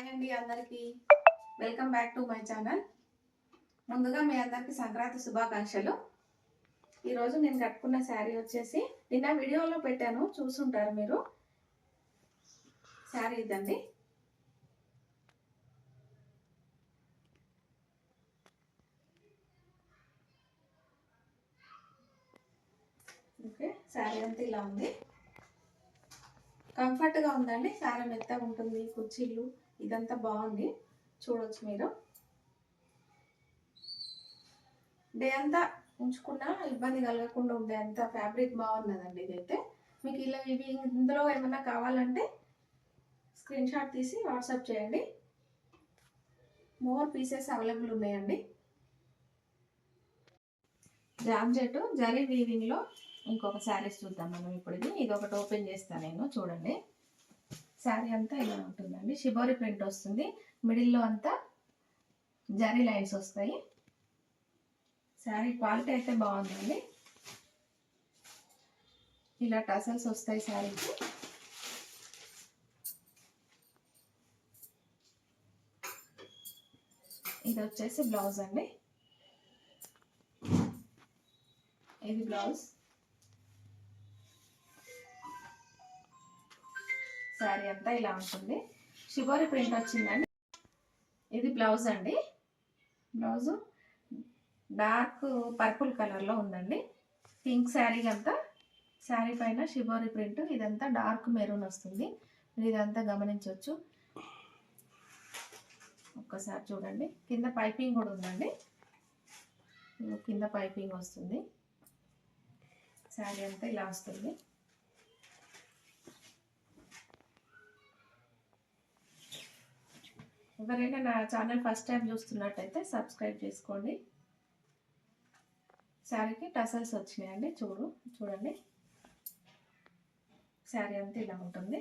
Hi అండి అందరికీ welcome back to my channel. ముందుగా మీ అందరికీ సంక్రాంతి శుభాకాంక్షలు. ఈరోజు నేను కట్టుకున్న శారీ వచ్చేసి నిన్న వీడియోలో పెట్టాను, చూసుంటారు మీరు. శారీ ఇదండి. ఓకే, శారీ అంతా ఇలా ఉంది. కంఫర్ట్గా ఉందండి. శారీ మెత్తగా ఉంటుంది, కుర్చీలు ఇదంతా బాగుంది, చూడొచ్చు మీరు. డే అంతా ఉంచుకున్నా ఇబ్బంది కలగకుండా ఉండే అంత ఫ్యాబ్రిక్ బాగున్నదండి ఇదైతే. మీకు ఇలా ఇందులో ఏమైనా కావాలంటే స్క్రీన్ షాట్ తీసి వాట్సాప్ చేయండి. మోర్ పీసెస్ అవైలబుల్ ఉన్నాయండి. జార్జెట్ జరీ వీవింగ్లో ఇంకొక శారీస్ చూద్దాం మనం ఇప్పుడు. ఇది ఒకటి ఓపెన్ చేస్తాను నేను, చూడండి. శారీ అంతా ఇలా ఉంటుందండి. షిబోరి ప్రింట్ వస్తుంది, మిడిల్లో అంతా జరీ లైన్స్ వస్తాయి. శారీ క్వాలిటీ అయితే బాగుందండి. ఇలా టసల్స్ వస్తాయి శారీకి. ఇది వచ్చేసి బ్లౌజ్ అండి. ఇది బ్లౌజ్. శారీ అంతా ఇలా ఉంటుంది. షిబోరి ప్రింట్ వచ్చిందండి. ఇది బ్లౌజ్ అండి. బ్లౌజు డార్క్ పర్పుల్ కలర్లో ఉందండి. పింక్ శారీ అంతా, శారీ పైన షిబోరి ప్రింట్. ఇదంతా డార్క్ మెరూన్ వస్తుంది. ఇదంతా గమనించవచ్చు. ఒక్కసారి చూడండి. కింద పైపింగ్ కూడా ఉందండి. కింద పైపింగ్ వస్తుంది. శారీ అంతా ఇలా వస్తుంది. ఎవరైనా నా ఛానల్ ఫస్ట్ టైం చూస్తున్నట్టయితే సబ్స్క్రైబ్ చేసుకోండి. శారీకి టసల్స్ వచ్చినాయండి. చూడండి. శారీ అంతా ఇలా ఉంటుంది.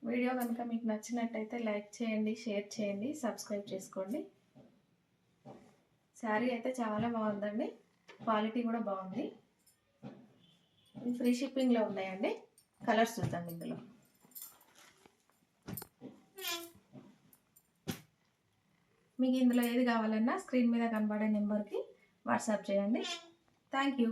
వీడియో కనుక మీకు నచ్చినట్టయితే లైక్ చేయండి, షేర్ చేయండి, సబ్స్క్రైబ్ చేసుకోండి. శారీ అయితే చాలా బాగుందండి. క్వాలిటీ కూడా బాగుంది. ఫ్రీ షిప్పింగ్లో ఉన్నాయండి. కలర్స్ చూద్దాం ఇందులో. మీకు ఇందులో ఏది కావాలన్నా స్క్రీన్ మీద కనబడే నెంబర్కి వాట్సాప్ చేయండి. Thank you.